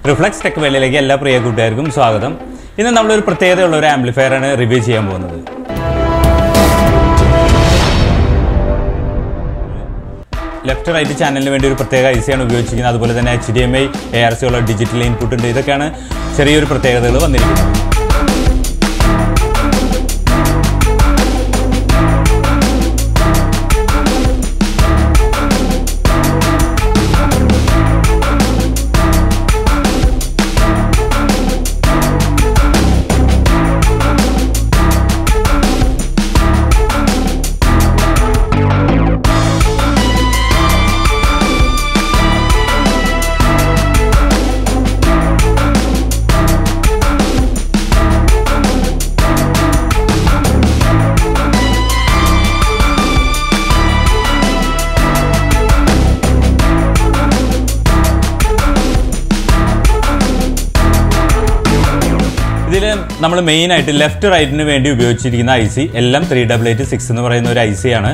Reflux tech വേൾഡിലേക്ക് എല്ലാ പ്രിയ കൂട്ടുകാർക്കും സ്വാഗതം. ഇന്ന് നമ്മളൊരു പ്രത്യേകതയുള്ള ഒരു ആംപ്ലിഫയർ ആണ് റിവ്യൂ ചെയ്യാൻ പോകുന്നത്. ലെഫ്റ്റ് റൈറ്റ് ചാനലിന് വേണ്ടി ഒരു പ്രത്യേക IC ആണ് ഉപയോഗിച്ചിരിക്കുന്നത്. അതുപോലെ തന്നെ HDMI ARC ഉള്ള ഡിജിറ്റൽ ഇൻപുട്ട് ഉണ്ട്. ഇതൊക്കെയാണ് ചെറിയൊരു പ്രത്യേകതകൾ വന്നിരിക്കുന്നത്. ഇതിൽ നമ്മൾ മെയിനായിട്ട് ലെഫ്റ്റ് റൈറ്റിന് വേണ്ടി ഉപയോഗിച്ചിരിക്കുന്ന IC എല്ലാം 3886 എന്ന് പറയുന്ന ഒരു IC ആണ്.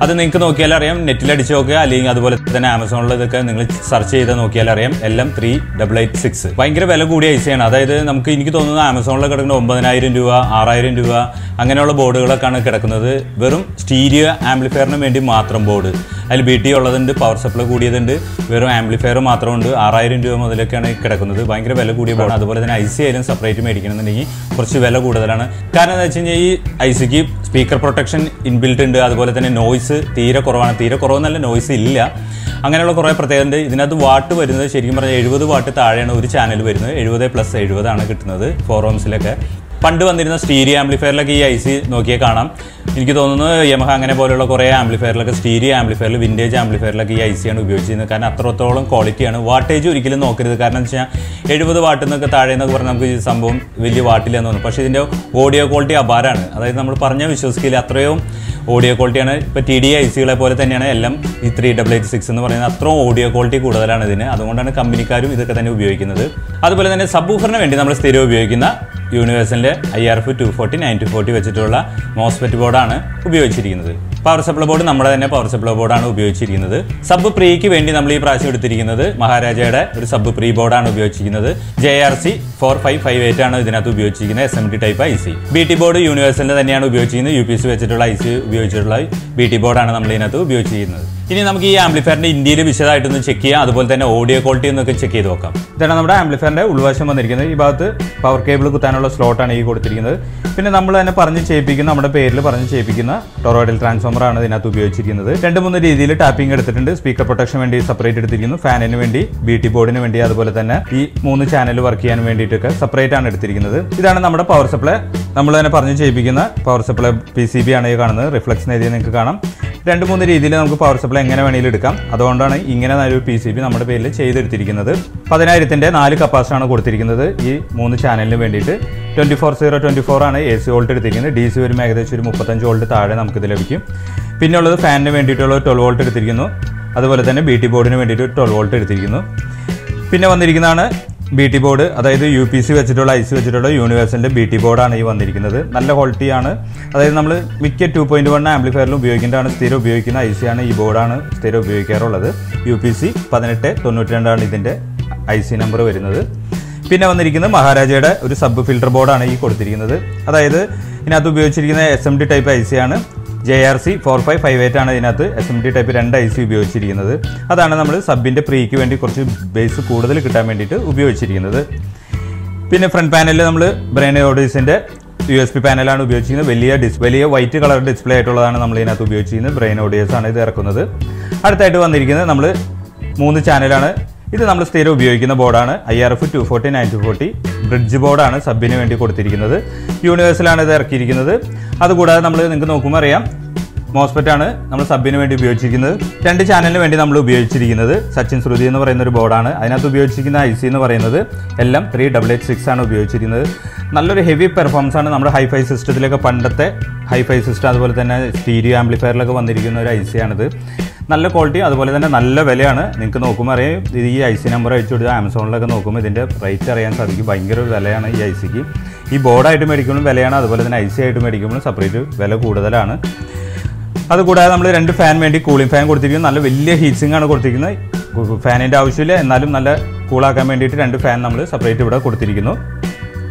അത് നിങ്ങൾക്ക് നോക്കിയാൽ അറിയാം, നെറ്റിൽ അടിച്ച് നോക്കുക, അല്ലെങ്കിൽ അതുപോലെ തന്നെ ആമസോണിൽ ഇതൊക്കെ നിങ്ങൾ സെർച്ച് ചെയ്ത് നോക്കിയാൽ അറിയാം, എല്ലാം 3886. ഭയങ്കര വില കൂടിയ IC ആണ്. അതായത് എനിക്ക് തോന്നുന്നത് ആമസോണിൽ കിടക്കുന്ന 9000 രൂപ 6000 രൂപ അങ്ങനെയുള്ള ബോർഡുകളൊക്കെയാണ് കിടക്കുന്നത്. വെറും സ്റ്റീരിയോ ആംപ്ലിഫയറിന് വേണ്ടി മാത്രം ബോർഡ്. അതിൽ BT ഉള്ളതുണ്ട്, പവർ സപ്ലൈ കൂടിയതുണ്ട്, വെറും ആംപ്ലിഫയർ മാത്രമുണ്ട്. 6000 രൂപ മുതലൊക്കെയാണ് കിടക്കുന്നത്. ഭയങ്കര വില കൂടിയ ബോർഡ്. അതുപോലെ തന്നെ IC ആയാലും സെപ്പറേറ്റ് മേടിക്കണമെന്നുണ്ടെങ്കിൽ കുറച്ച് വില കൂടുതലാണ്. കാരണം എന്താ വെച്ച് കഴിഞ്ഞാൽ ഈ ICക്ക് സ്പീക്കർ പ്രൊട്ടക്ഷൻ ഇൻബിൽറ്റ് ഉണ്ട്. അതുപോലെ തന്നെ നോയ്സ് തീരെ കുറവാണ്. തീരെ കുറവെന്നല്ല, നോയ്സ് ഇല്ല. അങ്ങനെയുള്ള കുറേ പ്രത്യേകത ഉണ്ട്. ഇതിനകത്ത് വാട്ട് വരുന്നത് ശരിക്കും പറഞ്ഞാൽ 70 വാട്ട് താഴെയാണ് ഒരു ചാനൽ വരുന്നത്. 70+70 ആണ് കിട്ടുന്നത് 4 ohmസിലൊക്കെ. പണ്ട് വന്നിരുന്ന സ്റ്റീരിയോ ആംപ്ലിഫയറിലൊക്കെ ഈ IC നോക്കിയാൽ കാണാം. എനിക്ക് തോന്നുന്നു യമഹ അങ്ങനെ പോലെയുള്ള കുറേ ആംപ്ലിഫയറിലൊക്കെ, സ്റ്റീരിയോ ആംപ്ലിഫയറിൽ, വിൻറ്റേജ് ആംപ്ലിഫയറിലൊക്കെ ഈ IC ആണ് ഉപയോഗിച്ചിരുന്നത്. കാരണം അത്രത്തോളം ക്വാളിറ്റിയാണ്. വാട്ടേജ് ഒരിക്കലും നോക്കരുത്. കാരണം എന്ന് വെച്ചാൽ 70 വാട്ട് എന്നൊക്കെ താഴെ എന്നൊക്കെ പറഞ്ഞാൽ നമുക്ക് ഈ സംഭവം വലിയ വാട്ടില്ലെന്ന് തോന്നും. പക്ഷേ ഇതിൻ്റെ ഓഡിയോ ക്വാളിറ്റി അപാരമാണ്. അതായത് നമ്മൾ പറഞ്ഞാൽ വിശ്വസിക്കില്ല, അത്രയും ഓഡിയോ ക്വാളിറ്റിയാണ്. ഇപ്പോൾ TDI ICകളെ പോലെ തന്നെയാണ് എല്ലാം ഈ 3886 എന്ന് പറയുന്നത്. അത്രയും ഓഡിയോ ക്വാളിറ്റി കൂടുതലാണ് ഇതിന്. അതുകൊണ്ടാണ് കമ്പനിക്കാരും ഇതൊക്കെ തന്നെ ഉപയോഗിക്കുന്നത്. അതുപോലെ തന്നെ സബ്വൂഫറിന് വേണ്ടി നമ്മൾ സ്ഥിരം ഉപയോഗിക്കുന്ന യൂണിവേഴ്സലിൻ്റെ IRF 240 940 വെച്ചിട്ടുള്ള മോസ്ഫെറ്റ് ബോർഡാണ് ഉപയോഗിച്ചിരിക്കുന്നത്. പവർ സപ്ലൈ ബോർഡ് നമ്മുടെ തന്നെ പവർ സപ്ലൈ ബോർഡാണ് ഉപയോഗിച്ചിരിക്കുന്നത്. സബ് പ്രീക്ക് വേണ്ടി നമ്മൾ ഈ പ്രാവശ്യം എടുത്തിരിക്കുന്നത് മഹാരാജയുടെ ഒരു സബ് പ്രീ ബോർഡാണ് ഉപയോഗിച്ചിരിക്കുന്നത്. JRC 4558 ആണ് ഇതിനകത്ത് ഉപയോഗിച്ചിരിക്കുന്നത്. SMT type IC. BT board യൂണിവേഴ്സലിൻ്റെ തന്നെയാണ് ഉപയോഗിച്ചിരിക്കുന്നത്. UPC വെച്ചിട്ടുള്ള IC ഉപയോഗിച്ചിട്ടുള്ള BT ബോർഡാണ് നമ്മൾ ഇതിനകത്ത് ഉപയോഗിച്ചിരിക്കുന്നത്. ഇനി നമുക്ക് ഈ ആംപ്ലിഫയറിന്റെ ഇന്ത്യയിൽ വിശദമായിട്ടൊന്ന് ചെക്ക് ചെയ്യാം. അതുപോലെ തന്നെ ഓഡിയോ ക്വാളിറ്റി എന്നൊക്കെ ചെക്ക് ചെയ്ത് നോക്കാം. ഇതാണ് നമ്മുടെ ആംപ്ലിഫയറിന്റെ ഉൾവശം വന്നിരിക്കുന്നത്. ഈ ഭാഗത്ത് പവർ കേബിൾ കുത്താനുള്ള സ്ലോട്ടാണ് ഈ കൊടുത്തിരിക്കുന്നത്. പിന്നെ നമ്മൾ തന്നെ പറഞ്ഞ് ചെയ്യിപ്പിക്കുന്ന, നമ്മുടെ പേരിൽ പറഞ്ഞ് ചെയ്യിപ്പിക്കുന്ന ടൊറോയിഡൽ ട്രാൻസ്ഫോമർ ആണ് ഇതിനകത്ത് ഉപയോഗിച്ചിരിക്കുന്നത്. 2-3 രീതിയിൽ ടാപ്പിംഗ് എടുത്തിട്ടുണ്ട്. സ്പീക്കർ പ്രൊട്ടക്ഷൻ വേണ്ടി സെപ്പറേറ്റ് എടുത്തിരിക്കുന്നു. ഫാനിന് വേണ്ടി, BT ബോർഡിന് വേണ്ടി, അതുപോലെ തന്നെ ഈ 3 ചാനൽ വർക്ക് ചെയ്യാൻ വേണ്ടിയിട്ടൊക്കെ സെപ്പറേറ്റ് ആണ് എടുത്തിരിക്കുന്നത്. ഇതാണ് നമ്മുടെ പവർ സപ്ലൈ. നമ്മൾ തന്നെ പറഞ്ഞ് ചെയ്യിപ്പിക്കുന്ന പവർ സപ്ലൈ PCB ആണ് ഈ കാണുന്നത്. റിഫ്ലക്സ് എഴുതിയത് നിങ്ങൾക്ക് കാണാം. 2-3 രീതിയിൽ നമുക്ക് പവർ സപ്ലൈ എങ്ങനെ വേണമെങ്കിലും എടുക്കാം. അതുകൊണ്ടാണ് ഇങ്ങനെ ഒരു PCB നമ്മുടെ പേരിൽ ചെയ്തെടുത്തിരിക്കുന്നത്. 10,000-ന്റെ 4 കപ്പാസിറ്ററാണ് കൊടുത്തിരിക്കുന്നത് ഈ 3 ചാനലിന് വേണ്ടിയിട്ട്. 24/024 ആണ് AC വോൾട്ട് എടുത്തിരിക്കുന്നത്. DC വരുമ്പോൾ ഏകദേശം ഒരു 35 വോൾട്ട് താഴെ നമുക്കിത് ലഭിക്കും. പിന്നെ ഉള്ളത് ഫാനിന് വേണ്ടിയിട്ടുള്ള 12 വോൾട്ട് എടുത്തിരിക്കുന്നു. അതുപോലെ തന്നെ BT ബോർഡിന് വേണ്ടിയിട്ട് 12 വോൾട്ട് എടുത്തിരിക്കുന്നു. പിന്നെ വന്നിരിക്കുന്നതാണ് BT ബോർഡ്, അതായത് UPC വെച്ചിട്ടുള്ള IC വെച്ചിട്ടുള്ള യൂണിവേഴ്സലിൻ്റെ BT ബോർഡാണ് ഈ വന്നിരിക്കുന്നത്. നല്ല ക്വാളിറ്റിയാണ്. അതായത് നമ്മൾ മിക്ക 2.1 ആംപ്ലിഫയറിലും ഉപയോഗിക്കേണ്ടതാണ്. സ്ഥിരം ഉപയോഗിക്കുന്ന IC ആണ്. ഈ ബോർഡാണ് സ്ഥിരം ഉപയോഗിക്കാറുള്ളത്. UPC 1892 ആണ് ഇതിൻ്റെ IC നമ്പർ വരുന്നത്. പിന്നെ വന്നിരിക്കുന്നത് മഹാരാജയുടെ ഒരു സബ് ഫിൽട്ടർ ബോർഡാണ് ഈ കൊടുത്തിരിക്കുന്നത്. അതായത് ഇതിനകത്ത് ഉപയോഗിച്ചിരിക്കുന്ന SMT ടൈപ്പ് IC ആണ്. JRC 4558 ആണ് ഇതിനകത്ത് SMT ടൈപ്പ് 2 IC ഉപയോഗിച്ചിരിക്കുന്നത്. അതാണ് നമ്മൾ സബിൻ്റെ പ്രീക്ക് വേണ്ടി കുറച്ച് ബേസ് കൂടുതൽ കിട്ടാൻ വേണ്ടിയിട്ട് ഉപയോഗിച്ചിരിക്കുന്നത്. പിന്നെ ഫ്രണ്ട് പാനലിൽ നമ്മൾ ബ്രെയിൻ ഓഡീസിൻ്റെ USB പാനലാണ് ഉപയോഗിച്ചിരിക്കുന്നത്. വലിയ വൈറ്റ് കളർ ഡിസ്പ്ലേ ആയിട്ടുള്ളതാണ് നമ്മൾ ഇതിനകത്ത് ഉപയോഗിച്ചിരിക്കുന്നത്. ബ്രെയിൻ ഓഡിയസ് ആണ് ഇത് ഇറക്കുന്നത്. അടുത്തായിട്ട് വന്നിരിക്കുന്നത് നമ്മൾ 3 ചാനലാണ്. ഇത് നമ്മൾ സ്ഥിരം ഉപയോഗിക്കുന്ന ബോർഡാണ്. IRF 240 940 ബ്രിഡ്ജ് ബോർഡാണ് സബിന് വേണ്ടി കൊടുത്തിരിക്കുന്നത്. യൂണിവേഴ്സലാണ് ഇത് ഇറക്കിയിരിക്കുന്നത്. അതുകൂടാതെ നമ്മൾ നിങ്ങൾക്ക് നോക്കുമ്പോൾ അറിയാം, മോസ്ഫെറ്റ് ആണ് നമ്മൾ സബിന് വേണ്ടി ഉപയോഗിച്ചിരിക്കുന്നത്. 2 ചാനലിന് വേണ്ടി നമ്മൾ ഉപയോഗിച്ചിരിക്കുന്നത് സച്ചിൻ ശ്രുതി എന്ന് പറയുന്ന ഒരു ബോർഡാണ്. അതിനകത്ത് ഉപയോഗിച്ചിരിക്കുന്ന IC എന്ന് പറയുന്നത് എല്ലാം 3886 ആണ് ഉപയോഗിച്ചിരിക്കുന്നത്. നല്ലൊരു ഹെവി പെർഫോമൻസ് ആണ്. നമ്മുടെ ഹൈഫൈ സിസ്റ്റത്തിലൊക്കെ, പണ്ടത്തെ ഹൈഫൈ സിസ്റ്റം, അതുപോലെ തന്നെ സ്റ്റീരിയോ ആംപ്ലിഫയറിലൊക്കെ വന്നിരിക്കുന്ന ഒരു IC ആണിത്. നല്ല ക്വാളിറ്റി, അതുപോലെ തന്നെ നല്ല വിലയാണ്. നിങ്ങൾക്ക് നോക്കുമ്പോൾ അറിയാം, ഈ IC നമ്പർ അയച്ചു കൊടുത്താൽ ആമസോണിലൊക്കെ നോക്കുമ്പോൾ ഇതിൻ്റെ റേറ്റ് അറിയാൻ സാധിക്കും. ഭയങ്കര വിലയാണ് ഈ ICക്ക്. ഈ ബോർഡായിട്ട് മേടിക്കുമ്പോഴും വിലയാണ്, അതുപോലെ തന്നെ IC ആയിട്ട് മേടിക്കുമ്പോഴും സെപ്പറേറ്റ് വില കൂടുതലാണ്. അതുകൂടാതെ നമ്മൾ 2 ഫാൻ വേണ്ടി കൂളിംഗ് ഫാൻ കൊടുത്തിരിക്കുന്നത്. നല്ല വലിയ ഹീറ്റ് സിങ്ക് ആണ് കൊടുത്തിരിക്കുന്നത്. ഫാനിൻ്റെ ആവശ്യമില്ല, എന്നാലും നല്ല കൂളാക്കാൻ വേണ്ടിയിട്ട് 2 ഫാൻ നമ്മൾ സെപ്പറേറ്റ് ഇവിടെ കൊടുത്തിരിക്കുന്നു.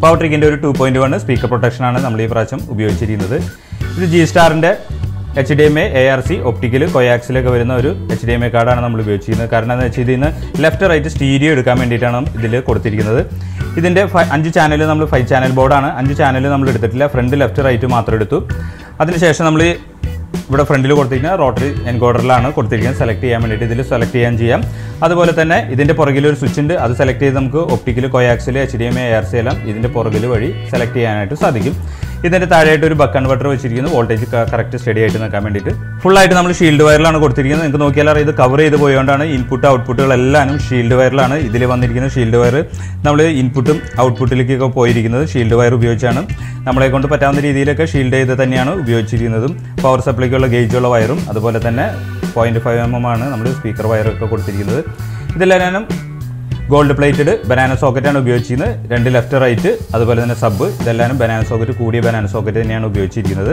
പവർ ട്രിക്കിൻ്റെ ഒരു 2.1 സ്പീക്കർ പ്രൊട്ടക്ഷനാണ് നമ്മൾ ഈ പ്രാവശ്യം ഉപയോഗിച്ചിരിക്കുന്നത്. ഇത് G-Starൻ്റെ HDMI ARC ഒപ്റ്റിക്കൽ കൊയാക്സിലൊക്കെ വരുന്ന ഒരു HDMI കാർഡാണ് നമ്മൾ ഉപയോഗിച്ചിരിക്കുന്നത്. കാരണം എന്താണെന്ന് വെച്ചാൽ ഇതിൽ നിന്ന് ലെഫ്റ്റ് റൈറ്റ് സ്റ്റീരിയോ എടുക്കാൻ വേണ്ടിയിട്ടാണ് ഇതിൽ കൊടുത്തിരിക്കുന്നത്. ഇതിൻ്റെ 5 ചാനൽ നമ്മൾ 5 ചാനൽ ബോർഡാണ്. 5 ചാനൽ നമ്മൾ എടുത്തിട്ടില്ല, ഫ്രണ്ട് ലെഫ്റ്റ് റൈറ്റ് മാത്രം എടുത്തു. അതിനുശേഷം നമ്മൾ ഇവിടെ ഫ്രണ്ടിൽ കൊടുത്തിരിക്കുന്ന റോട്ടറി എൻകോഡറിലാണ് കൊടുത്തിരിക്കുന്നത്. സെലക്ട് ചെയ്യാൻ വേണ്ടിയിട്ട് ഇതിൽ സെലക്ട് ചെയ്യാം. അതുപോലെ തന്നെ ഇതിൻ്റെ പുറകിൽ ഒരു സ്വിച്ച് ഉണ്ട്, അത് സെലക്ട് ചെയ്ത് നമുക്ക് ഒപ്റ്റിക്കൽ കൊയാക്സിൽ HDMI ARC എല്ലാം ഇതിൻ്റെ പുറകിൽ വഴി സെലക്ട് ചെയ്യാനായിട്ട് സാധിക്കും. ഇതിൻ്റെ താഴെയായിട്ട് ഒരു ബക്ക് കൺവെർട്ടർ വെച്ചിരിക്കുന്നു, വോൾട്ടേജ് കറക്റ്റ് സ്റ്റഡി ആയിട്ട് നിൽക്കാൻ വേണ്ടിയിട്ട്. ഫുള്ളായിട്ട് നമ്മൾ ഷീൽഡ് വയറിലാണ് കൊടുത്തിരിക്കുന്നത്. നിങ്ങൾക്ക് നോക്കിയാൽ അറിയാം, ഇത് കവർ ചെയ്ത് പോയതുകൊണ്ടാണ് ഇൻപുട്ട് ഔട്ട്പുട്ടുകളെല്ലാം ഷീൽഡ് വയറിലാണ്. ഇതിൽ വന്നിരിക്കുന്ന ഷീൽഡ് വയർ നമ്മൾ ഇൻപുട്ടും ഔട്ട്പുട്ടിലേക്കൊക്കെ പോയിരിക്കുന്നത് ഷീൽഡ് വയർ ഉപയോഗിച്ചാണ്. നമ്മളെ കൊണ്ട് പറ്റാവുന്ന രീതിയിലൊക്കെ ഷീൽഡ് ചെയ്ത് തന്നെയാണ് ഉപയോഗിച്ചിരിക്കുന്നതും. പവർ സപ്ലൈക്കുള്ള ഗേജുള്ള വയറും അതുപോലെ തന്നെ 0.5 mm ആണ് നമ്മൾ സ്പീക്കർ വയറൊക്കെ കൊടുത്തിരിക്കുന്നത്. ഇതെല്ലാം ഗോൾഡ് പ്ലേറ്റഡ് ബനാന സോക്കറ്റാണ് ഉപയോഗിച്ചിരുന്നത്. 2 ലെഫ്റ്റ് റൈറ്റ് അതുപോലെ തന്നെ സബ്, ഇതെല്ലാം ബനാന സോക്കറ്റ്, കൂടിയ ബനാന സോക്കറ്റ് തന്നെയാണ് ഉപയോഗിച്ചിരിക്കുന്നത്.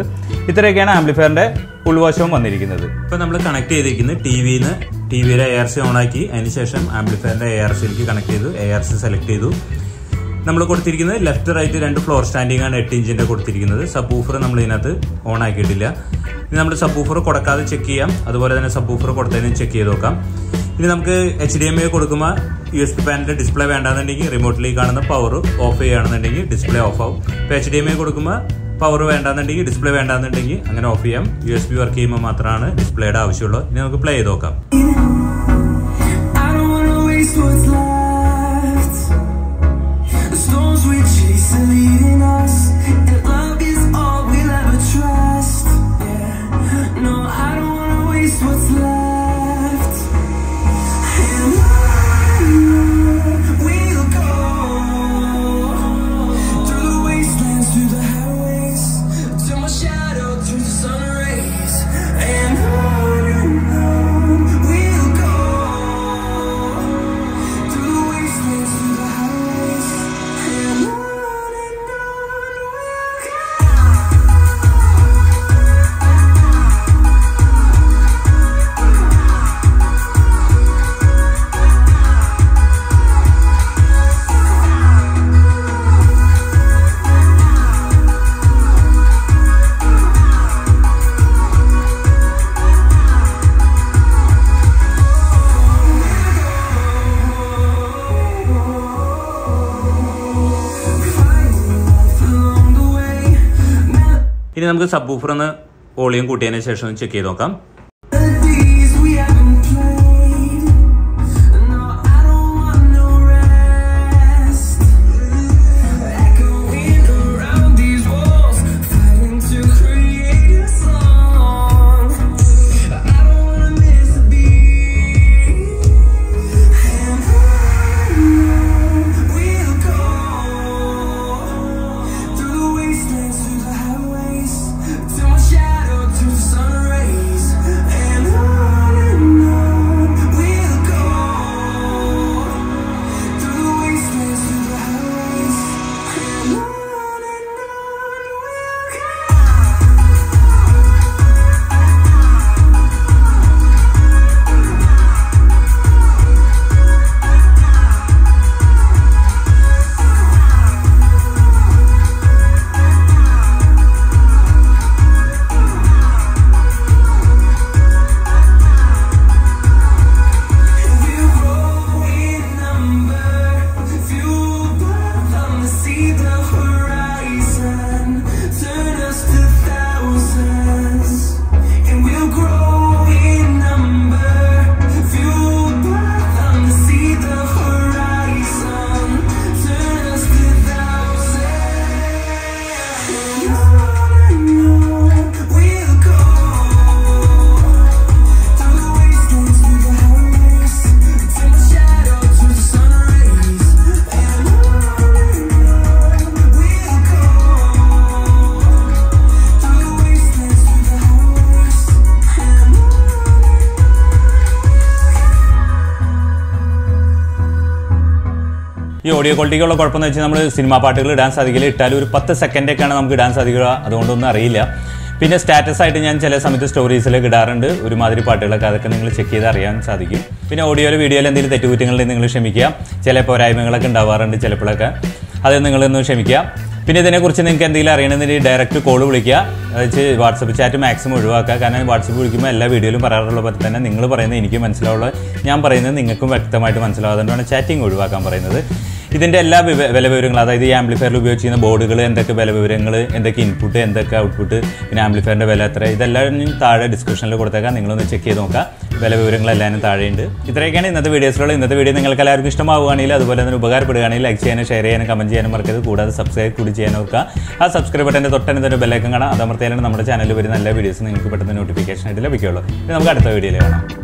ഇത്രയൊക്കെയാണ് ആംപ്ലിഫയറിൻ്റെ ഉൾവശവും വന്നിരിക്കുന്നത്. ഇപ്പോൾ നമ്മൾ കണക്ട് ചെയ്തിരിക്കുന്നത് ടിവിയുടെ ARC ഓണാക്കി അതിനുശേഷം ആംപ്ലിഫയറിൻ്റെ ARCയിലേക്ക് കണക്ട് ചെയ്തു. ARC സെലക്ട് ചെയ്തു. നമ്മൾ കൊടുത്തിരിക്കുന്നത് ലെഫ്റ്റ് റൈറ്റ് 2 ഫ്ലോർ സ്റ്റാൻഡിംഗ് ആണ് 8 ഇഞ്ചിൻ്റെ കൊടുത്തിരിക്കുന്നത്. സബ് ഊഫർ നമ്മൾ ഇതിനകത്ത് ഓൺ ആക്കിയിട്ടില്ല. ഇനി നമ്മൾ സബ് ഊഫർ കൊടുക്കാതെ ചെക്ക് ചെയ്യാം, അതുപോലെ തന്നെ സബ് ഊഫർ കൊടുത്തതിനും ചെക്ക് ചെയ്ത് നോക്കാം. ഇനി നമുക്ക് HDMI കൊടുക്കുമ്പോൾ USB പാനലിൻ്റെ ഡിസ്പ്ലേ വേണ്ടാന്നുണ്ടെങ്കിൽ റിമോട്ടിലേക്ക് കാണുന്ന പവർ ഓഫ് ചെയ്യുകയാണെന്നുണ്ടെങ്കിൽ ഡിസ്പ്ലേ ഓഫ് ആവും. ഇപ്പോൾ HDMI കൊടുക്കുമ്പോൾ പവർ വേണ്ടാന്നുണ്ടെങ്കിൽ ഡിസ്പ്ലേ വേണ്ടാന്നുണ്ടെങ്കിൽ അങ്ങനെ ഓഫ് ചെയ്യാം. USB വർക്ക് ചെയ്യുമ്പോൾ മാത്രമാണ് ഡിസ്പ്ലേയുടെ ആവശ്യമുള്ളൂ. ഇനി നമുക്ക് പ്ലേ ചെയ്ത് നോക്കാം. ഇനി നമുക്ക് സബ് ഊഫർ ഒന്ന് വോളിയം കൂട്ടിയതിന് ശേഷം ചെക്ക് ചെയ്ത് നോക്കാം. ഈ ഓഡിയോ ക്വാളിറ്റിക്കുള്ള കുഴപ്പമെന്ന് വെച്ചാൽ നമ്മൾ സിനിമാ പാട്ടുകൾ ഇടാൻ സാധിക്കില്ല. ഇട്ടാലും ഒരു 10 സെക്കൻഡൊക്കെയാണ് നമുക്ക് ഇടാൻ സാധിക്കുക. അതുകൊണ്ടൊന്നും അറിയില്ല. പിന്നെ സ്റ്റാറ്റസ് ആയിട്ട് ഞാൻ ചില സമയത്ത് സ്റ്റോറീസിലൊക്കെ ഇടാറുണ്ട് ഒരുമാതിരി പാട്ടുകളൊക്കെ. അതൊക്കെ നിങ്ങൾ ചെക്ക് ചെയ്ത് അറിയാൻ സാധിക്കും. പിന്നെ ഓഡിയോയിൽ വീഡിയോയിൽ എന്തെങ്കിലും തെറ്റുകുറ്റങ്ങളുണ്ടെങ്കിൽ നിങ്ങൾ ക്ഷമിക്കുക. ചില പോരായ്മകളൊക്കെ ഉണ്ടാവാറുണ്ട് ചിലപ്പോഴൊക്കെ, അത് നിങ്ങളൊന്ന് ക്ഷമിക്കുക. പിന്നെ ഇതിനെക്കുറിച്ച് നിങ്ങൾക്ക് എന്തെങ്കിലും അറിയണമെന്നുണ്ടെങ്കിൽ ഡയറക്റ്റ് കോൾ വിളിക്കുക. അതായത് വാട്സപ്പ് ചാറ്റ് മാക്സിമം ഒഴിവാക്കുക. കാരണം വാട്സപ്പ് വിളിക്കുമ്പോൾ എല്ലാ വീഡിയോയിലും പറയാറുള്ള പോലെ തന്നെ നിങ്ങൾ പറയുന്നത് എനിക്ക് മനസ്സിലാവുള്ളൂ, ഞാൻ പറയുന്നത് നിങ്ങൾക്കും വ്യക്തമായിട്ട് മനസ്സിലാവുന്നതുകൊണ്ടാണ് ചാറ്റിംഗ് ഒഴിവാക്കാൻ പറയുന്നത്. ഇതിൻ്റെ എല്ലാ വില വിവരങ്ങളും, അതായത് ഈ ആംപ്ലിഫയറിൽ ഉപയോഗിച്ചിരുന്ന ബോർഡുകൾ, എന്തൊക്കെ വില വിവരങ്ങൾ, എന്തൊക്കെ ഇൻപുട്ട്, എന്തൊക്കെ ഔട്ട്പുട്ട്, പിന്നെ ആംപ്ലിഫയറിൻ്റെ വില എത്ര, ഇതെല്ലാം താഴെ ഡിസ്ക്രിപ്ഷനിൽ കൊടുത്തേക്കാം. നിങ്ങളൊന്ന് ചെക്ക് ചെയ്ത് നോക്കുക. വില വിവരങ്ങളെല്ലാം താഴെയുണ്ട്. ഇത്രയൊക്കെയാണ് ഇന്നത്തെ വീഡിയോസിലുള്ള. ഇന്നത്തെ വീഡിയോ നിങ്ങൾക്ക് എല്ലാവർക്കും ഇഷ്ടമാവുകയാണെങ്കിൽ, അതുപോലെ തന്നെ ഉപകാരപ്പെടുകയാണെങ്കിൽ ലൈക്ക് ചെയ്യാനും ഷെയർ ചെയ്യാനും കമൻറ്റ് ചെയ്യാനും മറക്കരുത്. കൂടാതെ സബ്സ്ക്രൈബ് കൂടി ചെയ്യാൻ ഓർക്കുക. ആ സബ്സ്ക്രൈബ് ബട്ടൻ്റെ തൊട്ടടുത്ത് ഒരു ബെല്ലൈക്കൺ കാണാം. അത് അമർത്തിയാലാണ് നമ്മുടെ ചാനലിൽ വരുന്ന എല്ലാ വീഡിയോസും നിങ്ങൾക്ക് പെട്ടെന്ന് നോട്ടിഫിക്കേഷൻ ആയിട്ട് ലഭിക്കുകയുള്ളൂ. ഇത് നമുക്ക് അടുത്ത വീഡിയോയിൽ കാണാം.